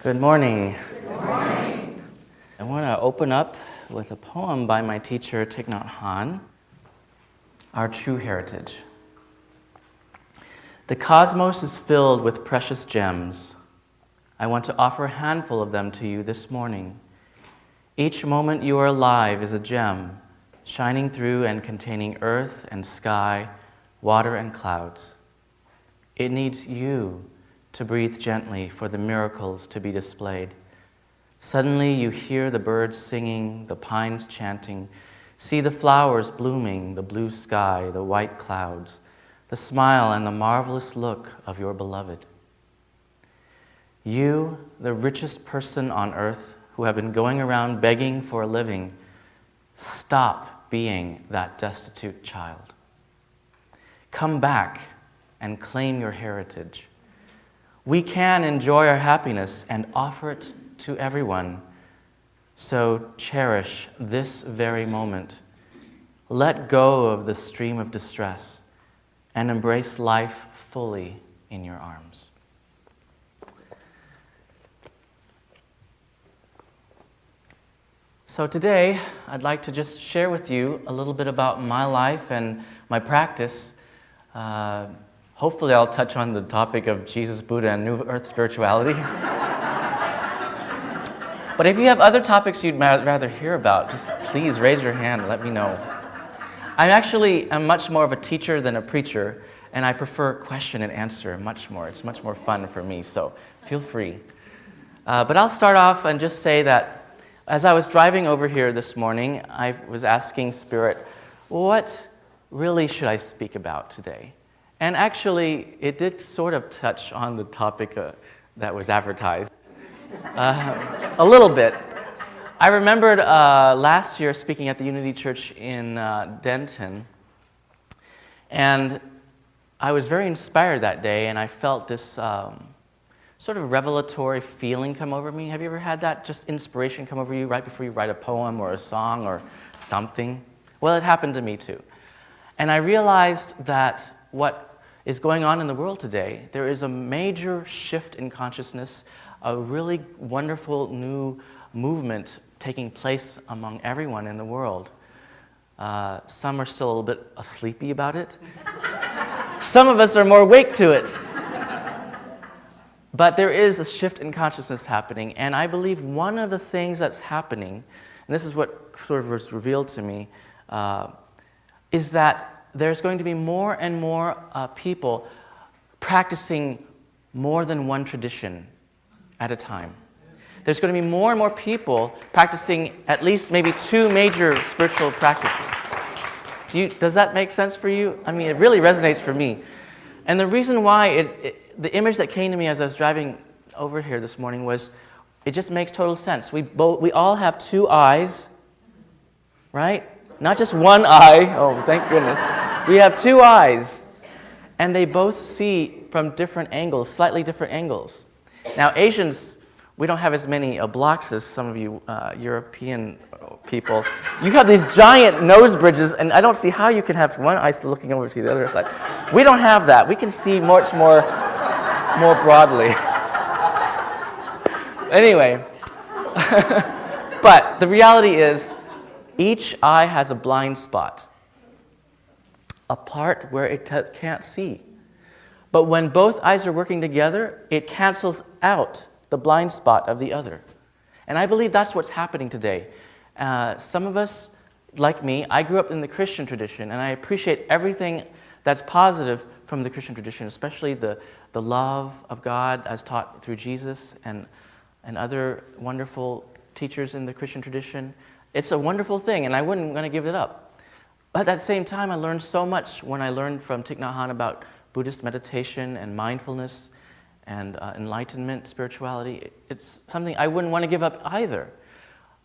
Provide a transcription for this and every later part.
Good morning. Good morning. I want to open up with a poem by my teacher, Thich Nhat Hanh, Our True Heritage. The cosmos is filled with precious gems. I want to offer a handful of them to you this morning. Each moment you are alive is a gem, shining through and containing earth and sky, water and clouds. It needs you to breathe gently for the miracles to be displayed. Suddenly you hear the birds singing, the pines chanting, see the flowers blooming, the blue sky, the white clouds, the smile and the marvelous look of your beloved. You, the richest person on earth who have been going around begging for a living, stop being that destitute child. Come back and claim your heritage. We can enjoy our happiness and offer it to everyone. So cherish this very moment. Let go of the stream of distress and embrace life fully in your arms. So today, I'd like to just share with you a little bit about my life and my practice. Hopefully I'll touch on the topic of Jesus, Buddha, and New Earth spirituality. But if you have other topics you'd rather hear about, just please raise your hand and let me know. I'm much more of a teacher than a preacher, and I prefer question and answer much more. It's much more fun for me, so feel free. But I'll start off and just say that as I was driving over here this morning, I was asking Spirit, what really should I speak about today? And actually, it did sort of touch on the topic that was advertised a little bit. I remembered last year speaking at the Unity Church in Denton, and I was very inspired that day, and I felt this sort of revelatory feeling come over me. Have you ever had that, just inspiration come over you right before you write a poem or a song or something? Well, it happened to me too. And I realized that what is going on in the world today, there is a major shift in consciousness, a really wonderful new movement taking place among everyone in the world. Some are still a little bit sleepy about it. Some of us are more awake to it. But there is a shift in consciousness happening, and I believe one of the things that's happening, and this is what sort of was revealed to me, is that there's going to be more and more people practicing more than one tradition at a time. There's going to be more and more people practicing at least maybe two major spiritual practices. Does that make sense for you? I mean, it really resonates for me. And the reason why, the image that came to me as I was driving over here this morning was, it just makes total sense. We all have two eyes, right? Not just one eye. Oh, thank goodness. We have two eyes, and they both see from different angles, slightly different angles. Now, Asians, we don't have as many blocks as some of you European people. You have these giant nose bridges, and I don't see how you can have one eye still looking over to the other side. We don't have that. We can see much more broadly. Anyway, but the reality is, each eye has a blind spot, a part where it can't see. But when both eyes are working together, it cancels out the blind spot of the other. And I believe that's what's happening today. Some of us, like me, I grew up in the Christian tradition, and I appreciate everything that's positive from the Christian tradition, especially the love of God as taught through Jesus and other wonderful teachers in the Christian tradition. It's a wonderful thing, and I wouldn't want to give it up. But at the same time, I learned so much when I learned from Thich Nhat Hanh about Buddhist meditation and mindfulness and enlightenment, spirituality. It's something I wouldn't want to give up either.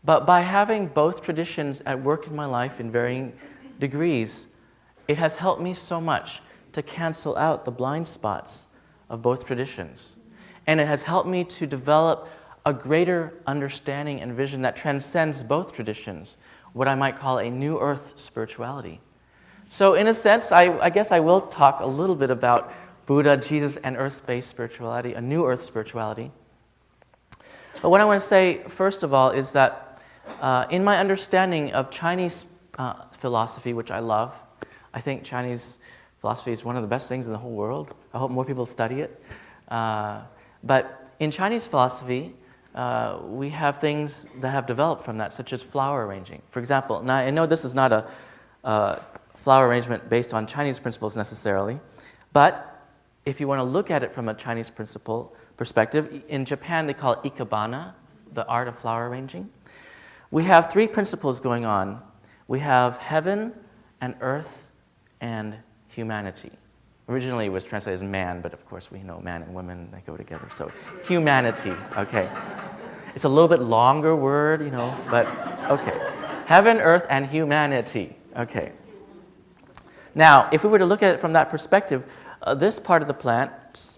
But by having both traditions at work in my life in varying degrees, it has helped me so much to cancel out the blind spots of both traditions. And it has helped me to develop a greater understanding and vision that transcends both traditions, what I might call a New Earth spirituality. So in a sense, I guess I will talk a little bit about Buddha, Jesus, and earth-based spirituality, a New Earth spirituality. But what I want to say, first of all, is that in my understanding of Chinese philosophy, which I love, I think Chinese philosophy is one of the best things in the whole world. I hope more people study it. But in Chinese philosophy, we have things that have developed from that, such as flower arranging. For example, now I know this is not a flower arrangement based on Chinese principles necessarily, but if you want to look at it from a Chinese perspective, in Japan they call it ikebana, the art of flower arranging. We have three principles going on. We have heaven and earth and humanity. Originally it was translated as man, but of course we know man and women, they go together. So humanity, okay. It's a little bit longer word, but okay. Heaven, earth, and humanity, okay. Now, if we were to look at it from that perspective, this part of the plant,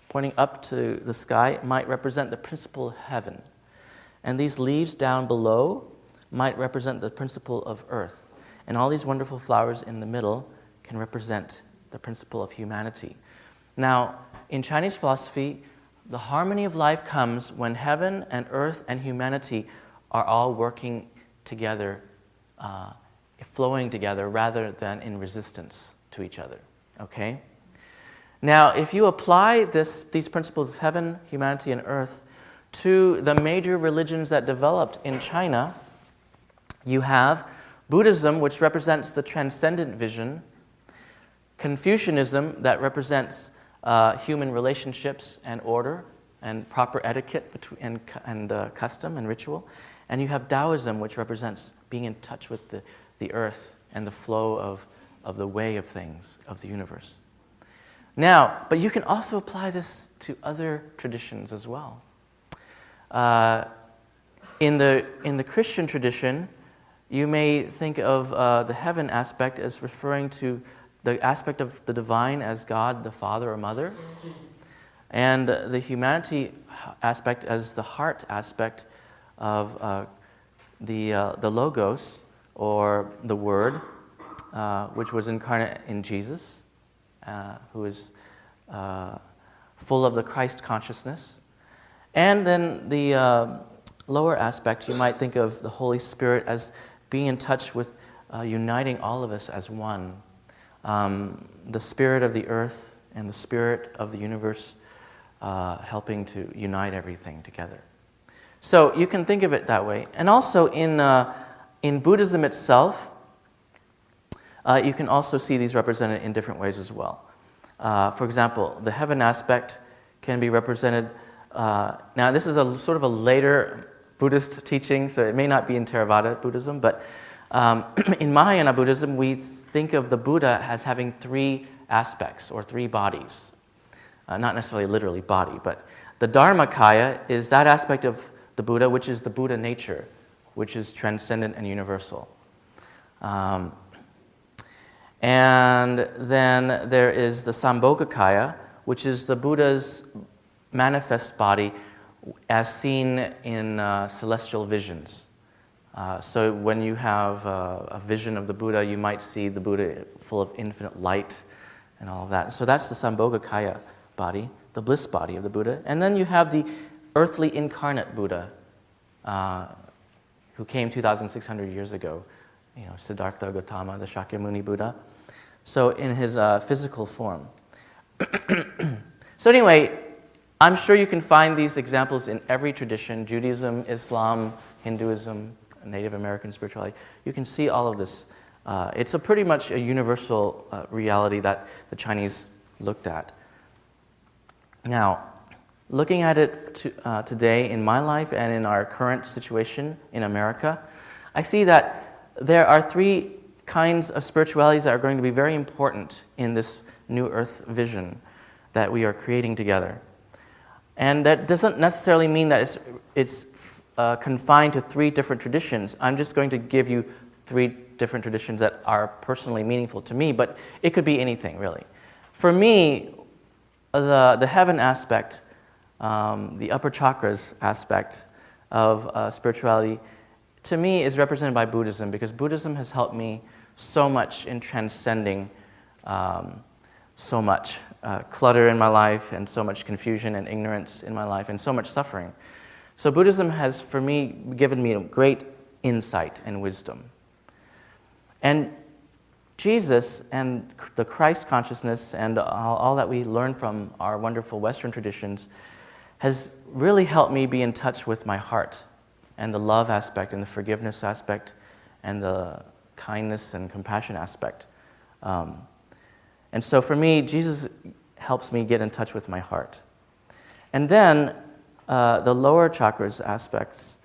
pointing up to the sky, might represent the principle of heaven. And these leaves down below might represent the principle of earth. And all these wonderful flowers in the middle can represent the principle of humanity. Now, in Chinese philosophy, the harmony of life comes when heaven and earth and humanity are all working together, flowing together, rather than in resistance to each other. Okay? Now, if you apply these principles of heaven, humanity, and earth to the major religions that developed in China, you have Buddhism, which represents the transcendent vision, Confucianism, that represents human relationships and order and proper etiquette and custom and ritual. And you have Taoism, which represents being in touch with the earth and the flow of the way of things, of the universe. Now, but you can also apply this to other traditions as well. In the Christian tradition, you may think of the heaven aspect as referring to the aspect of the divine as God, the Father or Mother, and the humanity aspect as the heart aspect of the Logos, or the Word, which was incarnate in Jesus, who is full of the Christ consciousness. And then the lower aspect, you might think of the Holy Spirit as being in touch with uniting all of us as one. The spirit of the earth and the spirit of the universe helping to unite everything together. So you can think of it that way. And also in Buddhism itself, you can also see these represented in different ways as well. For example, the heaven aspect can be represented. Now, this is a sort of a later Buddhist teaching, so it may not be in Theravada Buddhism, but in Mahayana Buddhism, we think of the Buddha as having three aspects or three bodies. Not necessarily literally body, but the Dharmakaya is that aspect of the Buddha, which is the Buddha nature, which is transcendent and universal. And then there is the Sambhogakaya, which is the Buddha's manifest body as seen in celestial visions. So when you have a vision of the Buddha, you might see the Buddha full of infinite light and all of that. So that's the Sambhogakaya body, the bliss body of the Buddha. And then you have the earthly incarnate Buddha who came 2,600 years ago, Siddhartha Gautama, the Shakyamuni Buddha. So in his physical form. So anyway, I'm sure you can find these examples in every tradition, Judaism, Islam, Hinduism, Native American spirituality. You can see all of this. It's pretty much a universal reality that the Chinese looked at. Now, looking at it today in my life and in our current situation in America, I see that there are three kinds of spiritualities that are going to be very important in this new earth vision that we are creating together. And that doesn't necessarily mean that it's confined to three different traditions. I'm just going to give you three different traditions that are personally meaningful to me, but it could be anything, really. For me, the heaven aspect, the upper chakras aspect of spirituality, to me is represented by Buddhism, because Buddhism has helped me so much in transcending so much clutter in my life and so much confusion and ignorance in my life and so much suffering. So Buddhism has, for me, given me great insight and wisdom. And Jesus and the Christ consciousness and all that we learn from our wonderful Western traditions has really helped me be in touch with my heart and the love aspect and the forgiveness aspect and the kindness and compassion aspect. And so for me, Jesus helps me get in touch with my heart. And then the lower chakras aspects,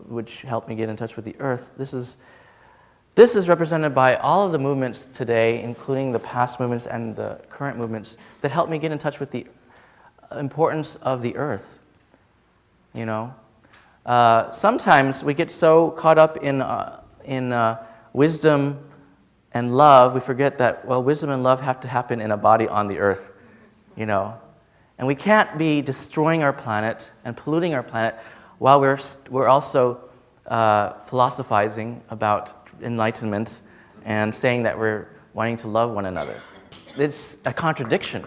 which help me get in touch with the earth, this is represented by all of the movements today, including the past movements and the current movements, that help me get in touch with the importance of the earth. You know, sometimes we get so caught up in wisdom and love, we forget that, well, wisdom and love have to happen in a body on the earth, you know. And we can't be destroying our planet and polluting our planet while we're also philosophizing about enlightenment and saying that we're wanting to love one another. It's a contradiction.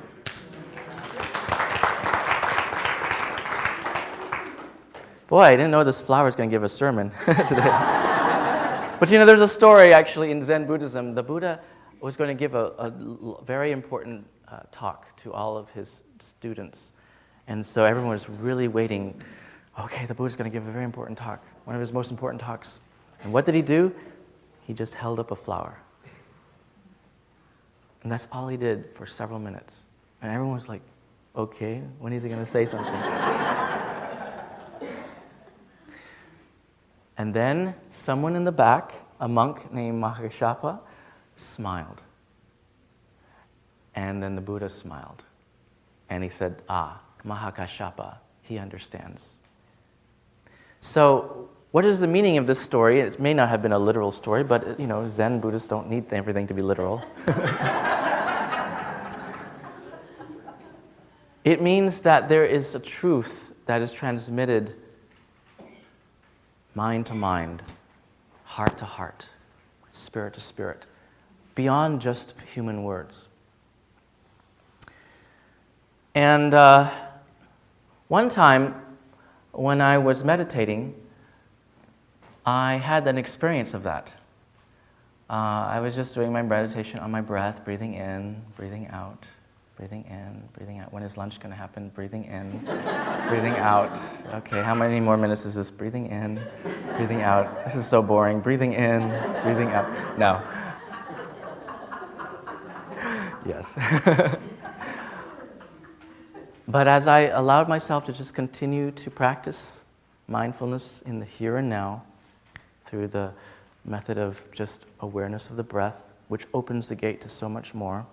Boy, I didn't know this flower was going to give a sermon today. But you know, there's a story actually in Zen Buddhism. The Buddha was going to give a very important talk to all of his students. And so everyone was really waiting. Okay, the Buddha's going to give a very important talk, one of his most important talks. And what did he do? He just held up a flower. And that's all he did for several minutes. And everyone was like, okay, when is he going to say something? And then someone in the back, a monk named Mahakashapa, smiled. And then the Buddha smiled. And he said, Mahakashapa, he understands. So what is the meaning of this story? It may not have been a literal story, but you know, Zen Buddhists don't need everything to be literal. It means that there is a truth that is transmitted mind to mind, heart to heart, spirit to spirit, beyond just human words. And one time, when I was meditating, I had an experience of that. I was just doing my meditation on my breath, breathing in, breathing out, breathing in, breathing out. When is lunch going to happen? Breathing in, breathing out. Okay, how many more minutes is this? Breathing in, breathing out. This is so boring. Breathing in, breathing out. No. Yes. But as I allowed myself to just continue to practice mindfulness in the here and now through the method of just awareness of the breath, which opens the gate to so much more,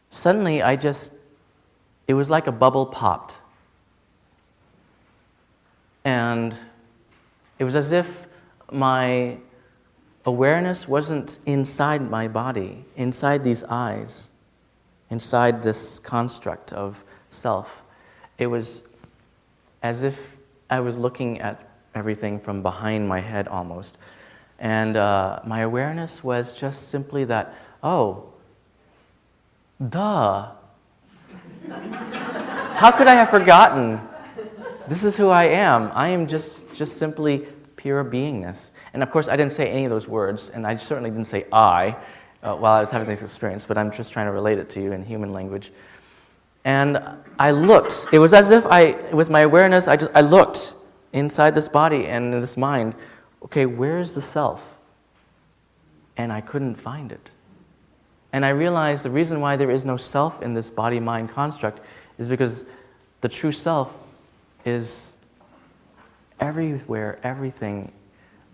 suddenly it was like a bubble popped. And it was as if my awareness wasn't inside my body, inside these eyes, inside this construct of self. It was as if I was looking at everything from behind my head almost. And my awareness was just simply that, oh, duh. How could I have forgotten? This is who I am. I am just simply pure beingness. And of course, I didn't say any of those words, and I certainly didn't say I while I was having this experience, but I'm just trying to relate it to you in human language. And I looked. It was as if with my awareness, I looked inside this body and in this mind, okay, where's the self? And I couldn't find it. And I realized the reason why there is no self in this body-mind construct is because the true self is everywhere, everything.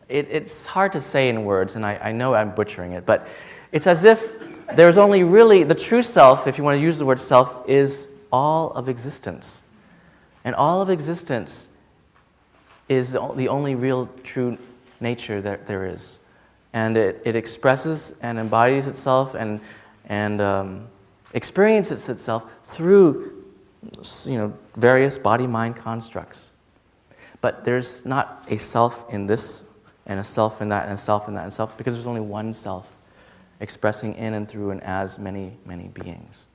It's hard to say in words, and I know I'm butchering it, but it's as if there's only really, the true self, if you want to use the word self, is all of existence. And all of existence is the only real true nature that there is. And it expresses and embodies itself and experiences itself through, various body-mind constructs. But there's not a self in this, and a self in that, and a self in that, and self, because there's only one self expressing in and through and as many, many beings.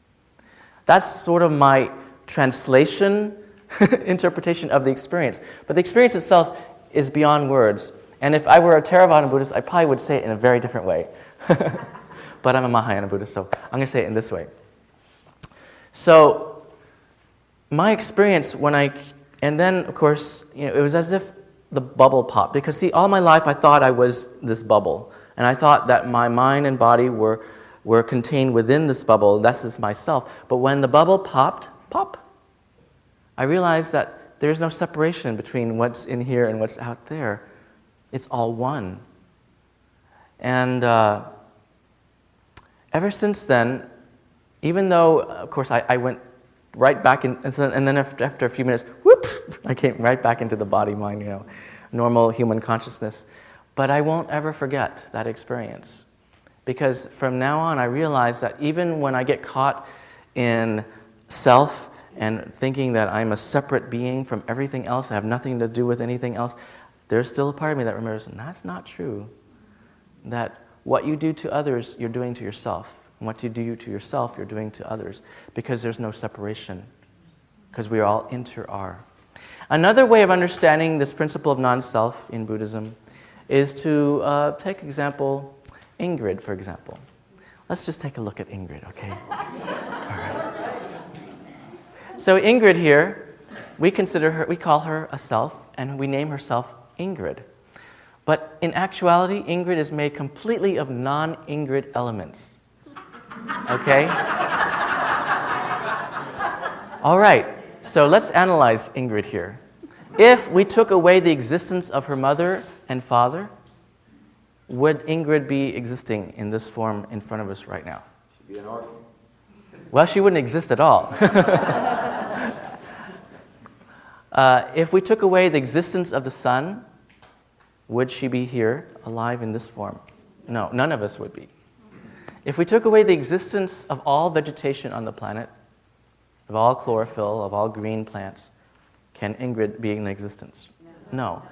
That's sort of my translation interpretation of the experience. But the experience itself is beyond words. And if I were a Theravada Buddhist, I probably would say it in a very different way. But I'm a Mahayana Buddhist, so I'm going to say it in this way. So, my experience and then, of course, it was as if the bubble popped. Because, see, all my life I thought I was this bubble. And I thought that my mind and body were contained within this bubble. That's just myself. But when the bubble popped, I realized that there's no separation between what's in here and what's out there. It's all one. And ever since then, even though, of course, I went right back in, and then after a few minutes, whoop, I came right back into the body, mind, normal human consciousness. But I won't ever forget that experience. Because from now on, I realize that even when I get caught in self and thinking that I'm a separate being from everything else, I have nothing to do with anything else, there's still a part of me that remembers, that's not true. That what you do to others, you're doing to yourself. And what you do to yourself, you're doing to others. Because there's no separation. Because we are all inter-are. Another way of understanding this principle of non-self in Buddhism is to take example, Ingrid, for example. Let's just take a look at Ingrid, okay? All right. So Ingrid here, we call her a self, and we name herself Ingrid. But in actuality, Ingrid is made completely of non-Ingrid elements. Okay? All right, so let's analyze Ingrid here. If we took away the existence of her mother and father, would Ingrid be existing in this form in front of us right now? She'd be an orphan. Well, she wouldn't exist at all. If we took away the existence of the sun, would she be here, alive in this form? No, none of us would be. If we took away the existence of all vegetation on the planet, of all chlorophyll, of all green plants, can Ingrid be in existence? No.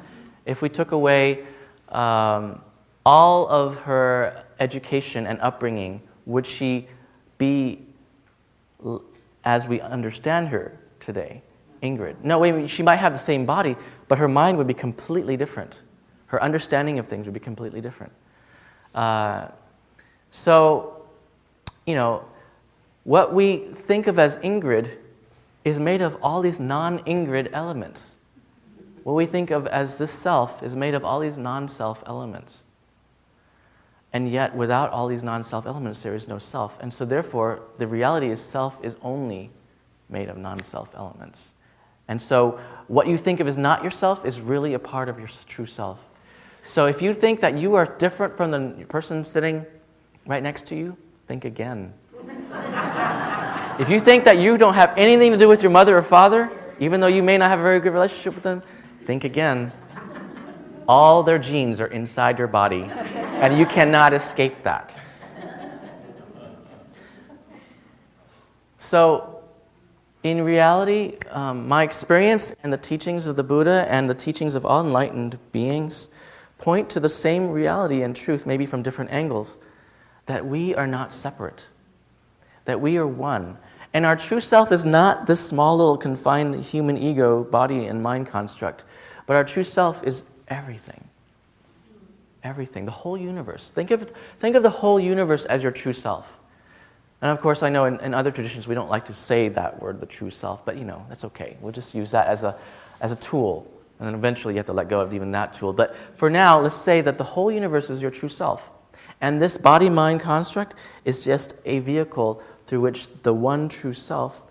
If we took away all of her education and upbringing, would she be as we understand her today, Ingrid? No, she might have the same body, but her mind would be completely different. Her understanding of things would be completely different. So, what we think of as Ingrid is made of all these non-Ingrid elements. What we think of as this self is made of all these non-self elements. And yet, without all these non-self elements, there is no self. And so therefore, the reality is self is only made of non-self elements. And so what you think of as not yourself is really a part of your true self. So if you think that you are different from the person sitting right next to you, think again. If you think that you don't have anything to do with your mother or father, even though you may not have a very good relationship with them, think again. All their genes are inside your body, and you cannot escape that. So, in reality, my experience and the teachings of the Buddha and the teachings of all enlightened beings point to the same reality and truth, maybe from different angles, that we are not separate, that we are one. And our true self is not this small little confined human ego, body and mind construct, but our true self is everything. Everything, the whole universe. Think of the whole universe as your true self. And of course, I know in other traditions we don't like to say that word, the true self, but that's okay. We'll just use that as a tool. And then eventually you have to let go of even that tool. But for now, let's say that the whole universe is your true self. And this body-mind construct is just a vehicle through which the one true self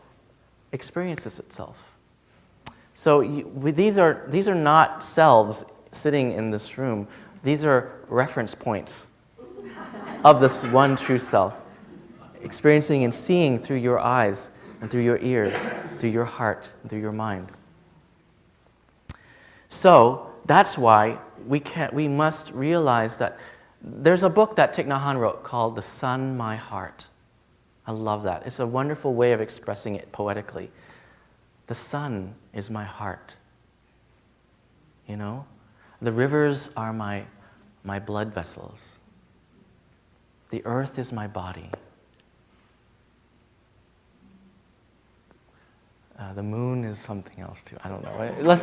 experiences itself. So these are not selves sitting in this room. These are reference points of this one true self, experiencing and seeing through your eyes and through your ears, through your heart, and through your mind. So that's why we must realize that there's a book that Thich Nhat Hanh wrote called The Sun, My Heart. I love that. It's a wonderful way of expressing it poetically. The sun is my heart. The rivers are my blood vessels. The earth is my body. The moon is something else too. I don't know.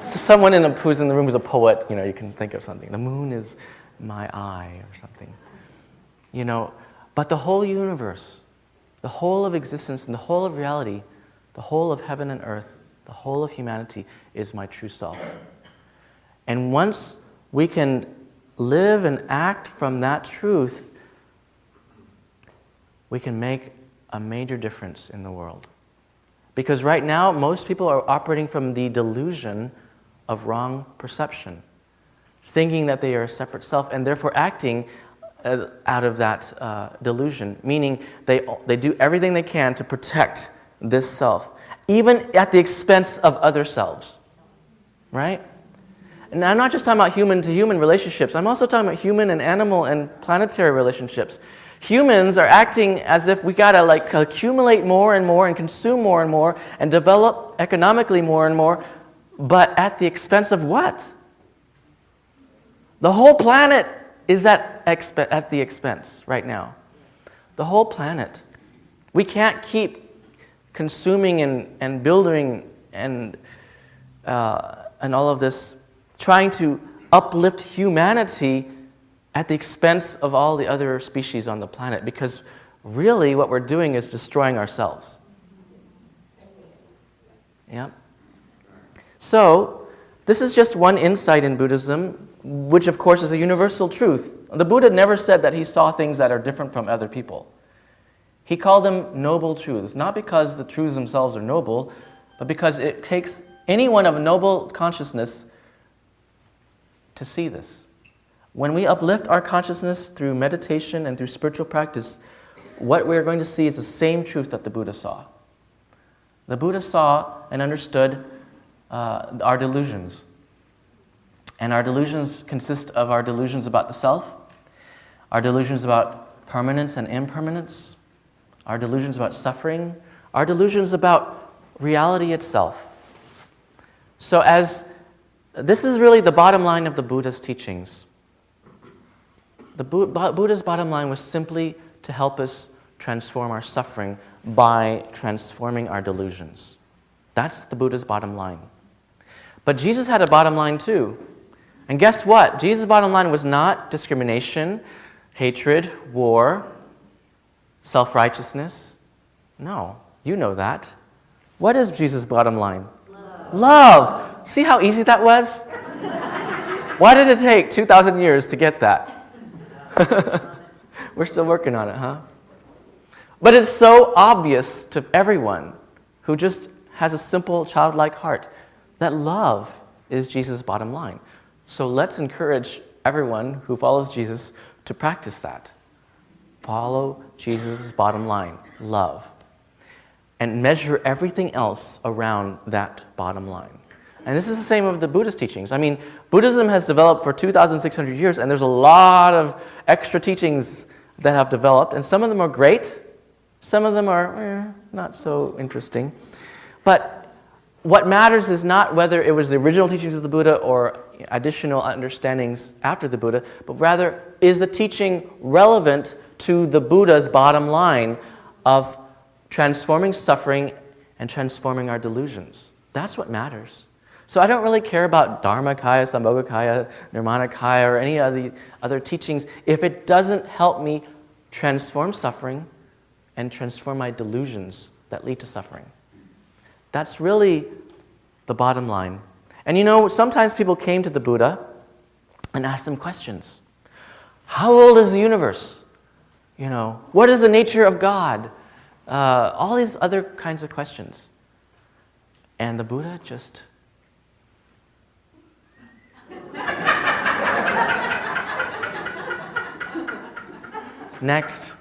Someone who's in the room who's a poet, you can think of something. The moon is my eye or something. But the whole universe, the whole of existence and the whole of reality, the whole of heaven and earth, the whole of humanity is my true self. And once we can live and act from that truth, we can make a major difference in the world. Because right now, most people are operating from the delusion of wrong perception, thinking that they are a separate self and therefore acting out of that delusion, meaning they do everything they can to protect this self, even at the expense of other selves, right? And I'm not just talking about human-to-human relationships. I'm also talking about human and animal and planetary relationships. Humans are acting as if we gotta accumulate more and more and consume more and more and develop economically more and more, but at the expense of what? The whole planet is at the expense right now. The whole planet. We can't keep consuming and building and all of this, trying to uplift humanity at the expense of all the other species on the planet, because really what we're doing is destroying ourselves. Yeah. So, this is just one insight in Buddhism, which of course is a universal truth. The Buddha never said that he saw things that are different from other people. He called them noble truths, not because the truths themselves are noble, but because it takes anyone of a noble consciousness to see this. When we uplift our consciousness through meditation and through spiritual practice, what we're going to see is the same truth that the Buddha saw. The Buddha saw and understood our delusions. And our delusions consist of our delusions about the self, our delusions about permanence and impermanence, our delusions about suffering, our delusions about reality itself. So this is really the bottom line of the Buddha's teachings. The Buddha's bottom line was simply to help us transform our suffering by transforming our delusions. That's the Buddha's bottom line. But Jesus had a bottom line too. And guess what? Jesus' bottom line was not discrimination, hatred, war, self-righteousness. No, you know that. What is Jesus' bottom line? Love. See how easy that was? Why did it take 2,000 years to get that? We're still working on it, huh? But it's so obvious to everyone who just has a simple childlike heart that love is Jesus' bottom line. So let's encourage everyone who follows Jesus to practice that. Follow Jesus' bottom line, love. And measure everything else around that bottom line. And this is the same with the Buddhist teachings. I mean, Buddhism has developed for 2,600 years, and there's a lot of extra teachings that have developed, and some of them are great, some of them are not so interesting. But what matters is not whether it was the original teachings of the Buddha or additional understandings after the Buddha, but rather, is the teaching relevant to the Buddha's bottom line of transforming suffering and transforming our delusions? That's what matters. So I don't really care about Dharmakaya, Sambhogakaya, Nirmanakaya, or any of the other teachings if it doesn't help me transform suffering and transform my delusions that lead to suffering. That's really the bottom line. And sometimes people came to the Buddha and asked him questions. How old is the universe? What is the nature of God? All these other kinds of questions. And the Buddha just... Next.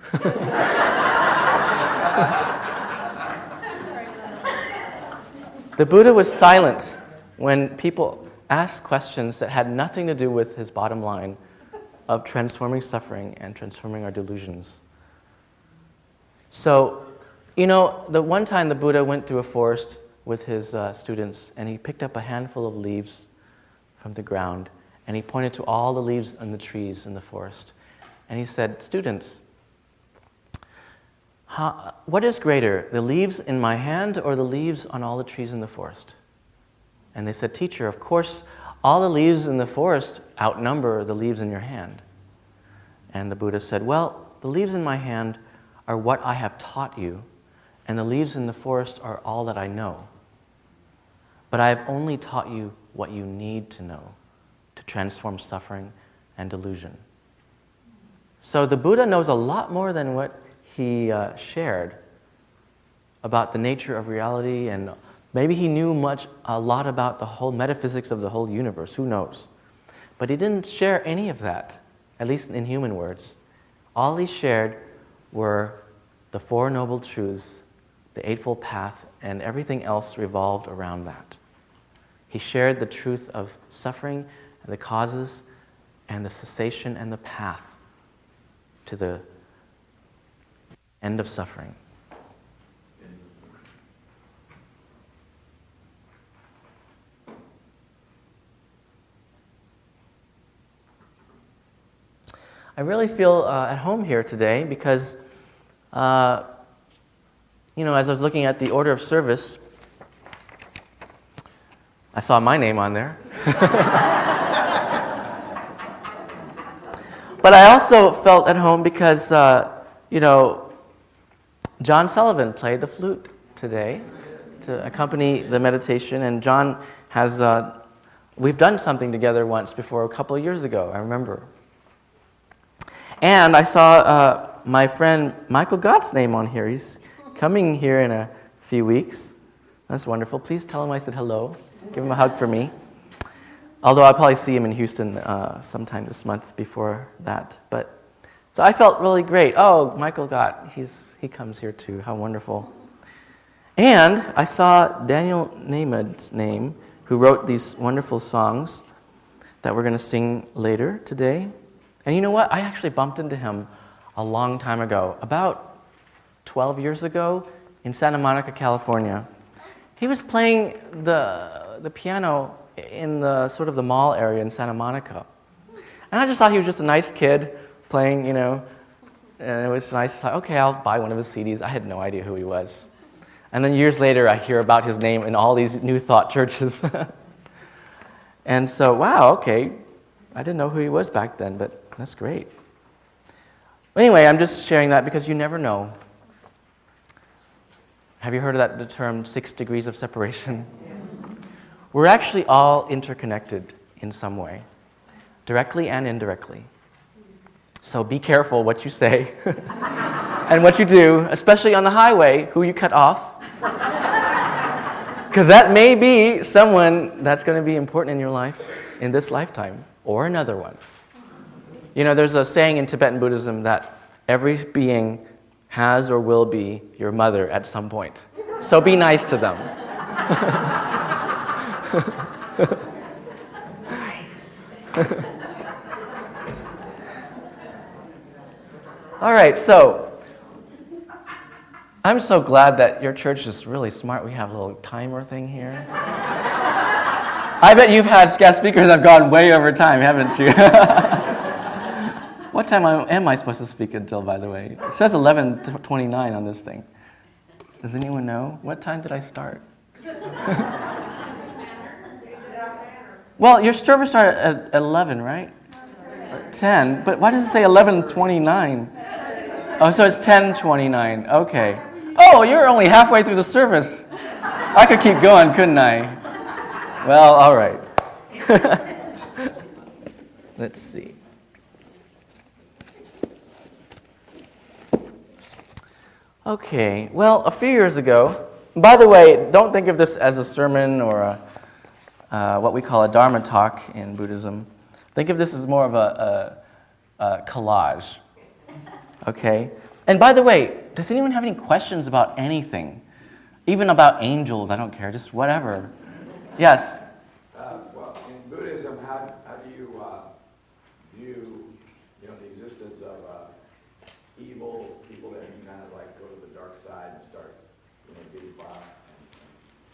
The Buddha was silent when people asked questions that had nothing to do with his bottom line of transforming suffering and transforming our delusions. So, the one time the Buddha went to a forest with his students, and he picked up a handful of leaves from the ground, and he pointed to all the leaves on the trees in the forest. And he said, "Students, what is greater, the leaves in my hand or the leaves on all the trees in the forest? And they said, Teacher, of course, all the leaves in the forest outnumber the leaves in your hand. And the Buddha said, well, the leaves in my hand are what I have taught you, and the leaves in the forest are all that I know. But I have only taught you what you need to know to transform suffering and delusion. So the Buddha knows a lot more than what he shared about the nature of reality, and maybe he knew a lot about the whole metaphysics of the whole universe, who knows? But he didn't share any of that, at least in human words. All he shared were the Four Noble Truths, the Eightfold Path, and everything else revolved around that. He shared the truth of suffering and the causes and the cessation and the path to the end of suffering. I really feel at home here today because, as I was looking at the order of service, I saw my name on there. But I also felt at home because, John Sullivan played the flute today to accompany the meditation, and John has, we've done something together once before, a couple of years ago, I remember. And I saw my friend Michael Gott's name on here. He's coming here in a few weeks. That's wonderful. Please tell him I said hello. Give him a hug for me. Although I'll probably see him in Houston sometime this month before that. So I felt really great. Oh, Michael Gott, he comes here too. How wonderful. And I saw Daniel Nahmed's name, who wrote these wonderful songs that we're going to sing later today. And you know what? I actually bumped into him a long time ago, about 12 years ago in Santa Monica, California. He was playing the piano in the sort of the mall area in Santa Monica. And I just thought he was just a nice kid playing, and it was nice. I thought, okay, I'll buy one of his CDs. I had no idea who he was. And then years later, I hear about his name in all these New Thought churches. And so, wow, okay. I didn't know who he was back then, but that's great. Anyway, I'm just sharing that because you never know. Have you heard of the term 6 degrees of separation? We're actually all interconnected in some way, directly and indirectly. So be careful what you say and what you do, especially on the highway, who you cut off. Because that may be someone that's going to be important in your life in this lifetime or another one. There's a saying in Tibetan Buddhism that every being has or will be your mother at some point. So be nice to them. All right, so I'm so glad that your church is really smart. We have a little timer thing here. I bet you've had guest speakers that have gone way over time, haven't you? What time am I supposed to speak until, by the way? It says 11:29 on this thing. Does anyone know? What time did I start? Well, your service started at 11, right? 10. But why does it say 11:29? Oh, so it's 10:29. Okay. Oh, you're only halfway through the service. I could keep going, couldn't I? Well, all right. Let's see. Okay, well, a few years ago, by the way, don't think of this as a sermon or what we call a Dharma talk in Buddhism. Think of this as more of a collage, okay? And by the way, does anyone have any questions about anything? Even about angels, I don't care, just whatever. Yes? Well, in Buddhism, how do you view, the existence of evil people that you kind of like go to the dark side and start, getting by, and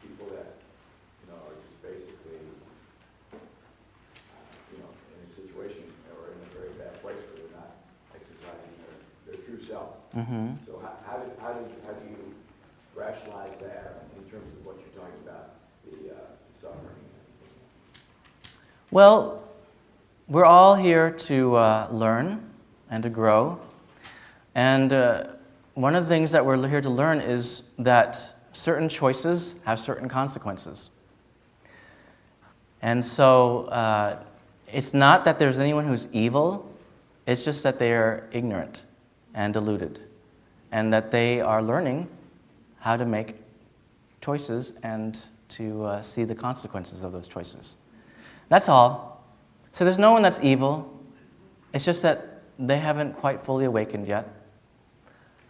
people that, are just basically, in a situation or in a very bad place where they're not exercising their true self. Mm-hmm. So how Well, we're all here to learn and to grow. And one of the things that we're here to learn is that certain choices have certain consequences. And so it's not that there's anyone who's evil, it's just that they are ignorant and deluded, and that they are learning how to make choices and to see the consequences of those choices. That's all. So there's no one that's evil. It's just that they haven't quite fully awakened yet.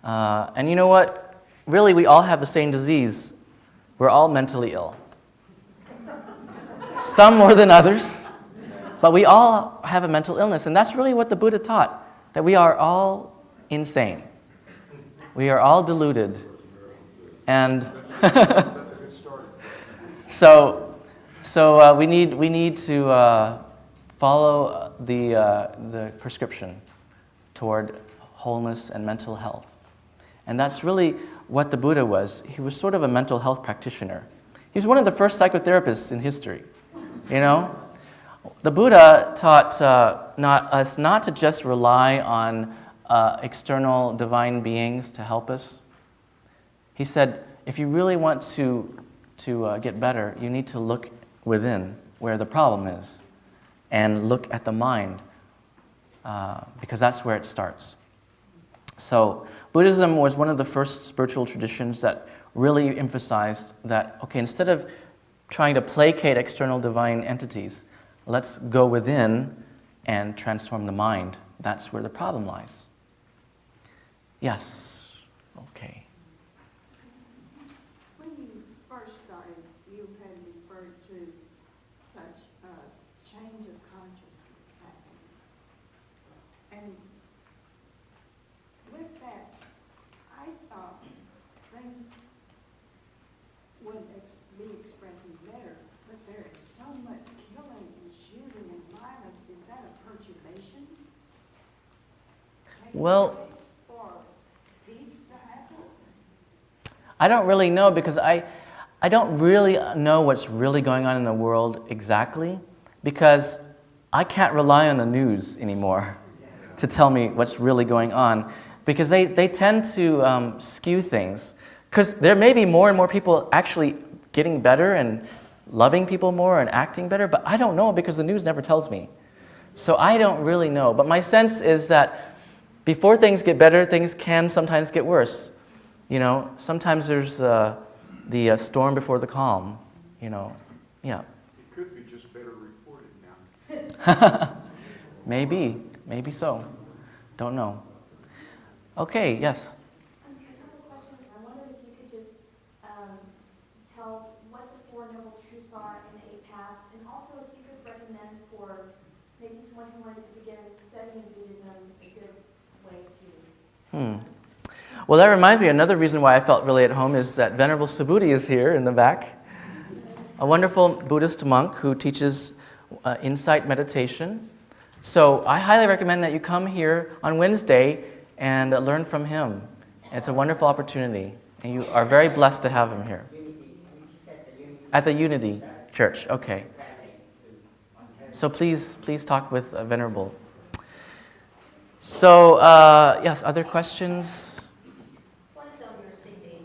And you know what? Really, we all have the same disease. We're all mentally ill. Some more than others. But we all have a mental illness. And that's really what the Buddha taught, that we are all insane. We are all deluded. And That's a good start. So we need to follow the prescription toward wholeness and mental health. And that's really what the Buddha was. He was sort of a mental health practitioner. He was one of the first psychotherapists in history. You know? The Buddha taught us not to just rely on external divine beings to help us. He said, if you really want to get better, you need to look within where the problem is and look at the mind because that's where it starts. So Buddhism was one of the first spiritual traditions that really emphasized that, okay, instead of trying to placate external divine entities, let's go within and transform the mind. That's where the problem lies. Yes. Okay. When you first started, you had referred to such a change of consciousness happening. And with that, I thought things would be expressing better, but there is so much killing and shooting and violence. Is that a perturbation? Well, For peace to happen? I don't really know because I don't really know what's really going on in the world exactly because I can't rely on the news anymore to tell me what's really going on because they tend to skew things. Because there may be more and more people actually getting better and loving people more and acting better, but I don't know because the news never tells me. So I don't really know. But my sense is that before things get better, things can sometimes get worse. You know, sometimes there's the storm before the calm, you know. Yeah. It could be just better reported now. Maybe so. Don't know. Okay, yes. A couple questions. I wondered if you could just tell what the Four Noble Truths are in the Eight Paths, and also if you could recommend for maybe someone who wanted to begin studying Buddhism a good way to. Well, that reminds me, another reason why I felt really at home is that Venerable Subhuti is here in the back, a wonderful Buddhist monk who teaches insight meditation. So I highly recommend that you come here on Wednesday and learn from him. It's a wonderful opportunity, and you are very blessed to have him here. At the Unity Church, okay. So please talk with Venerable. So, yes, other questions? What is on your CD?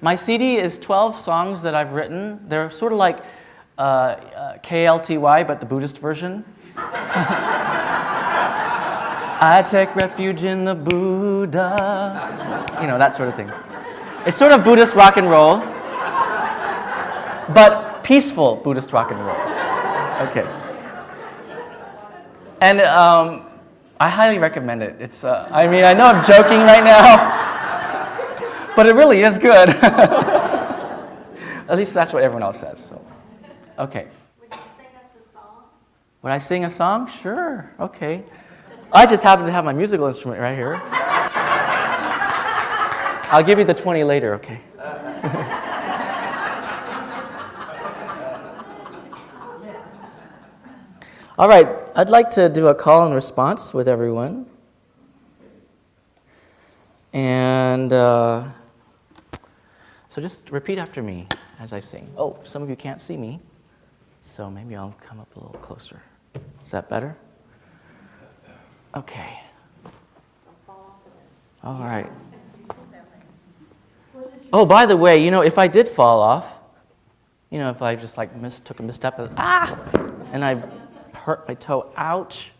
My CD is 12 songs that I've written. They're sort of like KLTY, but the Buddhist version. I take refuge in the Buddha. You know, that sort of thing. It's sort of Buddhist rock and roll, but peaceful Buddhist rock and roll. Okay. And I highly recommend it. It's, I mean, I know I'm joking right now, but it really is good. At least that's what everyone else says. So, okay. Would you sing us a song? Would I sing a song? Sure. Okay. I just happen to have my musical instrument right here. I'll give you the 20 later, okay? All right. I'd like to do a call and response with everyone. And so just repeat after me as I sing. Oh, some of you can't see me. So maybe I'll come up a little closer. Is that better? Okay. All right. Oh, by the way, if I did fall off, if I just took a misstep and I hurt my toe, ouch,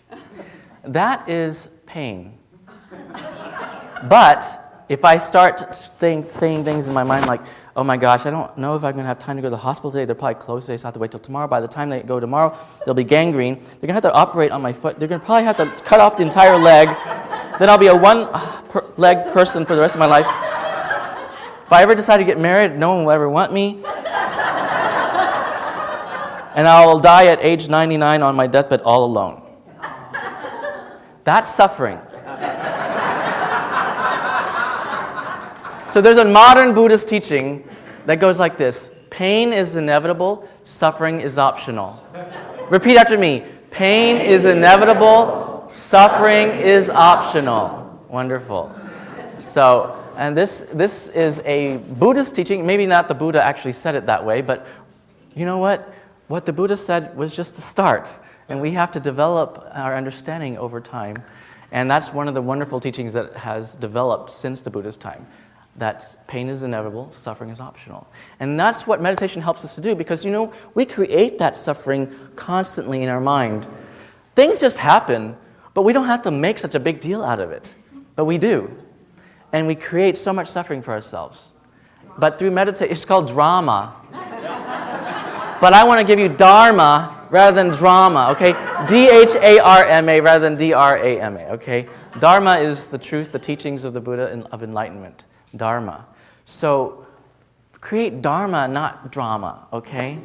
that is pain. But if I start saying things in my mind like, oh my gosh, I don't know if I'm going to have time to go to the hospital today. They're probably closed today, so I have to wait till tomorrow. By the time they go tomorrow, there'll be gangrene. They're going to have to operate on my foot. They're going to probably have to cut off the entire leg. Then I'll be a one-leg person for the rest of my life. If I ever decide to get married, no one will ever want me. And I'll die at age 99 on my deathbed all alone. That's suffering. So there's a modern Buddhist teaching that goes like this. Pain is inevitable, suffering is optional. Repeat after me. Pain is inevitable, suffering is optional. Wonderful. So, and this is a Buddhist teaching. Maybe not the Buddha actually said it that way, but you know what? What the Buddha said was just the start. And we have to develop our understanding over time. And that's one of the wonderful teachings that has developed since the Buddha's time. That pain is inevitable, suffering is optional. And that's what meditation helps us to do because, we create that suffering constantly in our mind. Things just happen, but we don't have to make such a big deal out of it. But we do. And we create so much suffering for ourselves. But through meditation, it's called drama. But I want to give you dharma rather than drama, okay? D-H-A-R-M-A rather than D-R-A-M-A, okay? Dharma is the truth, the teachings of the Buddha of enlightenment. Dharma. So create dharma, not drama, okay?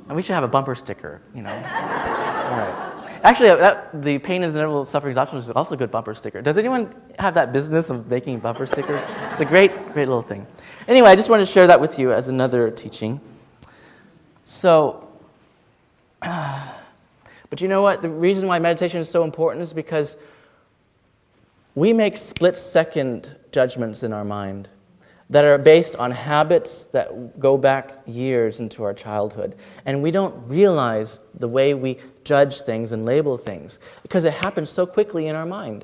And we should have a bumper sticker, All right. Actually, the pain is inevitable, suffering is optional is also a good bumper sticker. Does anyone have that business of making bumper stickers? It's a great little thing. Anyway, I just wanted to share that with you as another teaching. So, but you know what? The reason why meditation is so important is because we make split-second judgments in our mind that are based on habits that go back years into our childhood. And we don't realize the way we judge things and label things because it happens so quickly in our mind.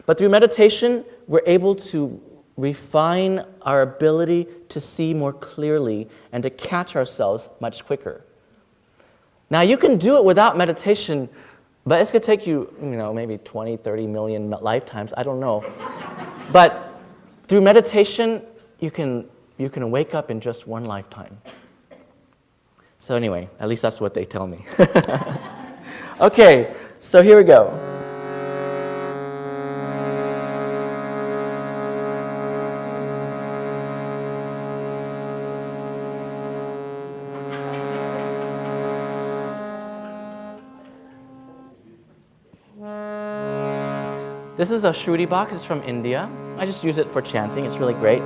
But through meditation, we're able to refine our ability to see more clearly and to catch ourselves much quicker. Now, you can do it without meditation, but it's going to take you, maybe 20, 30 million lifetimes. I don't know. But through meditation, you can wake up in just one lifetime. So anyway, at least that's what they tell me. Okay, so here we go. This is a Shruti box. It's from India. I just use it for chanting. It's really great.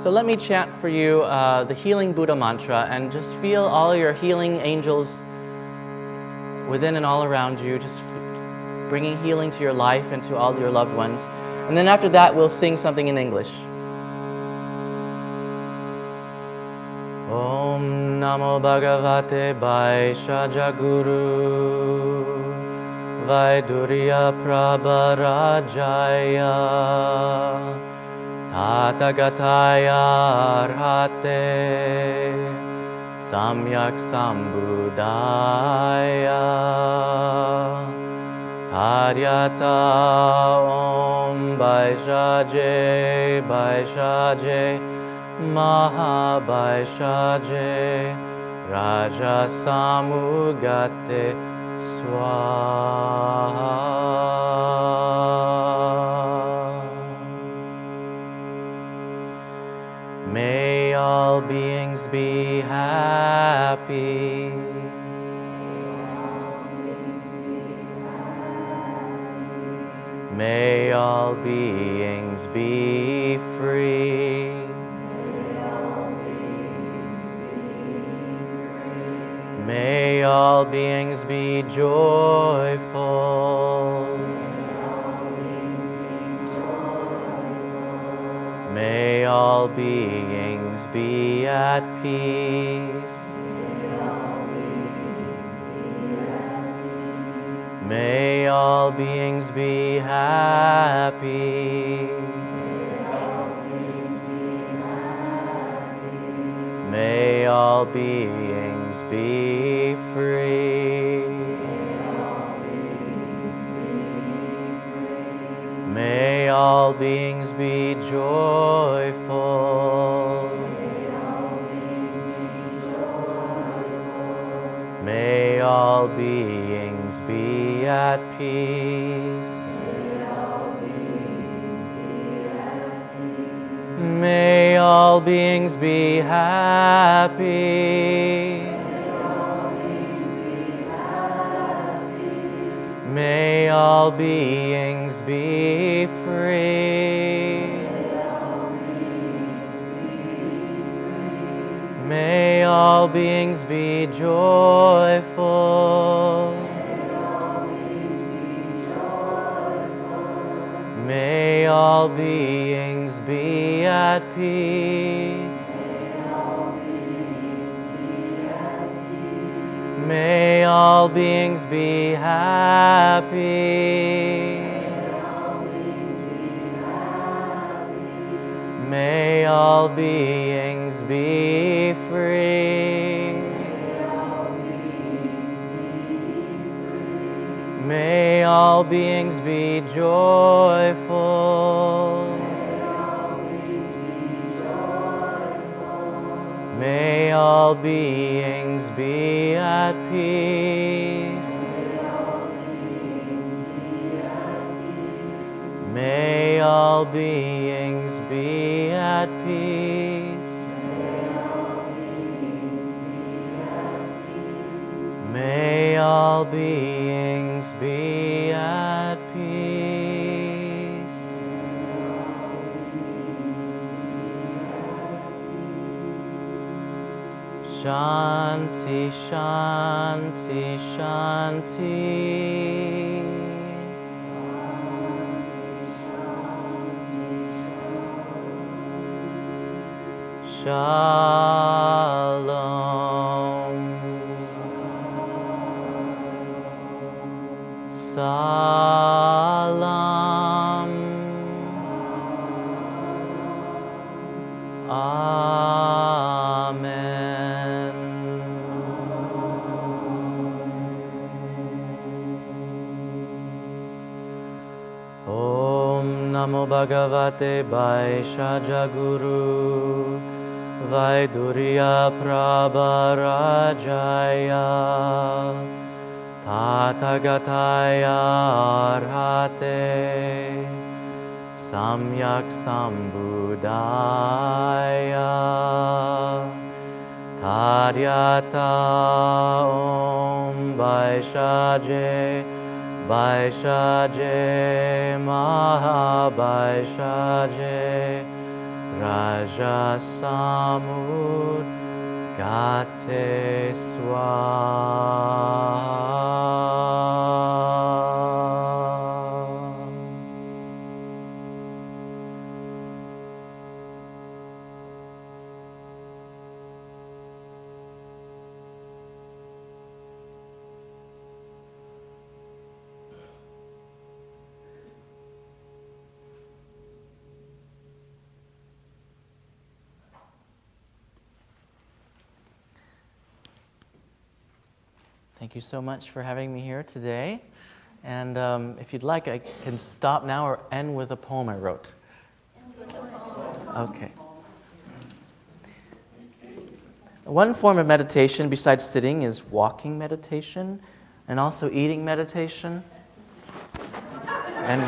So let me chant for you the healing Buddha mantra and just feel all your healing angels within and all around you, just bringing healing to your life and to all your loved ones. And then after that, we'll sing something in English. Om Namo Bhagavate Vaishaja Guru Vaidurya Prabharajaya Tathagataya Arhate Samyak Sambudaya Taryata Om Vaishaje Mahabhaishaje Raja Samugate Swaha. May all beings be happy. May all beings be free. May all beings be joyful. May all beings be at peace. May all beings be happy. May all beings be free. May all beings be joyful. May all beings be at peace. May all beings be happy. May all beings be free. May all beings be joyful. May all beings be at peace. May all beings be happy. May all beings be free. May all beings be joyful. May all beings be at peace. May all beings be at peace. May all beings be at peace. Shanti, Shanti, Shanti. Shalom. Salam. Amen. Om Namo Bhagavate Vaishaja Guru Vaidurya Prabharajaya Tathagataya Arhate Samyak Sambuddhaya Taryata Om Vaishaje Vaishaje Mahabhaishaje Raja Samud Gate Swaha. Thank you so much for having me here today. And if you'd like, I can stop now or end with a poem I wrote. Okay. One form of meditation besides sitting is walking meditation and also eating meditation. And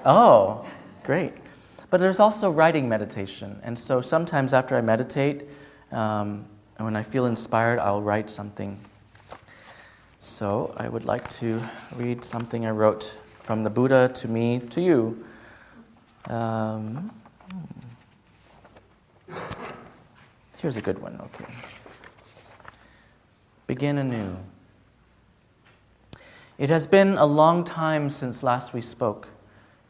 oh, great. But there's also writing meditation. And so sometimes after I meditate, and when I feel inspired, I'll write something. So I would like to read something I wrote from the Buddha to me, to you. Here's a good one, okay. Begin anew. It has been a long time since last we spoke.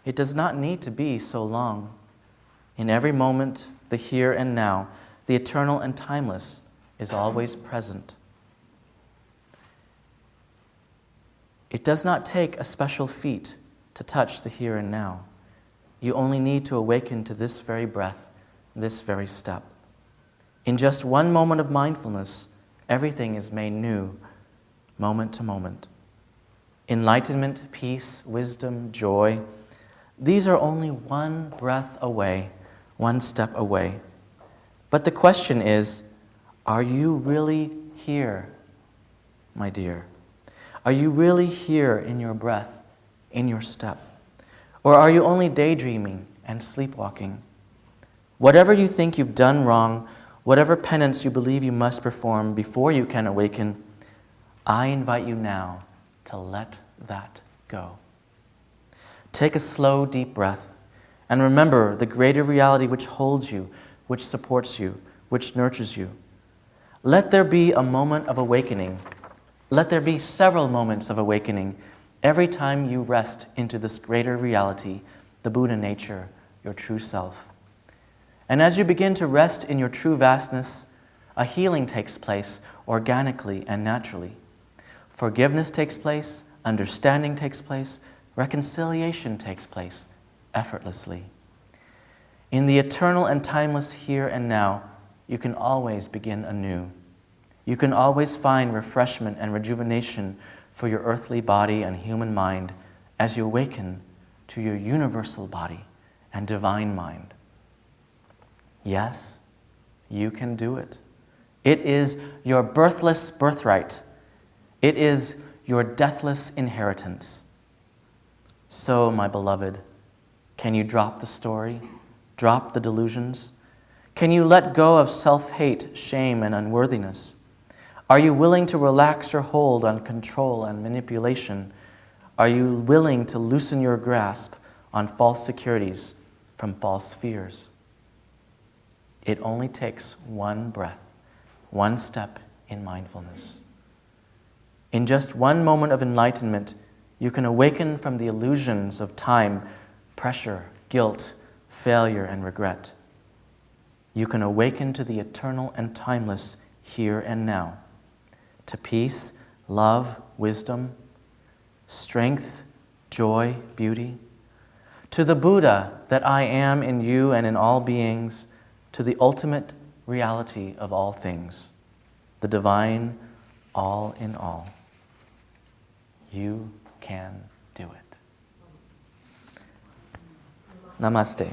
It does not need to be so long. In every moment, the here and now, the eternal and timeless is always present. It does not take a special feat to touch the here and now. You only need to awaken to this very breath, this very step. In just one moment of mindfulness, everything is made new, moment to moment. Enlightenment, peace, wisdom, joy, these are only one breath away, one step away. But the question is, are you really here, my dear? Are you really here in your breath, in your step? Or are you only daydreaming and sleepwalking? Whatever you think you've done wrong, whatever penance you believe you must perform before you can awaken, I invite you now to let that go. Take a slow, deep breath and remember the greater reality which holds you, which supports you, which nurtures you. Let there be a moment of awakening. Let there be several moments of awakening every time you rest into this greater reality, the Buddha nature, your true self. And as you begin to rest in your true vastness, a healing takes place organically and naturally. Forgiveness takes place, understanding takes place, reconciliation takes place effortlessly. In the eternal and timeless here and now, you can always begin anew. You can always find refreshment and rejuvenation for your earthly body and human mind as you awaken to your universal body and divine mind. Yes, you can do it. It is your birthless birthright. It is your deathless inheritance. So, my beloved, can you drop the story? Drop the delusions? Can you let go of self-hate, shame, and unworthiness? Are you willing to relax your hold on control and manipulation? Are you willing to loosen your grasp on false securities from false fears? It only takes one breath, one step in mindfulness. In just one moment of enlightenment, you can awaken from the illusions of time, pressure, guilt, failure, and regret. You can awaken to the eternal and timeless here and now, to peace, love, wisdom, strength, joy, beauty, to the Buddha that I am in you and in all beings, to the ultimate reality of all things, the divine all in all. You can do it. Namaste.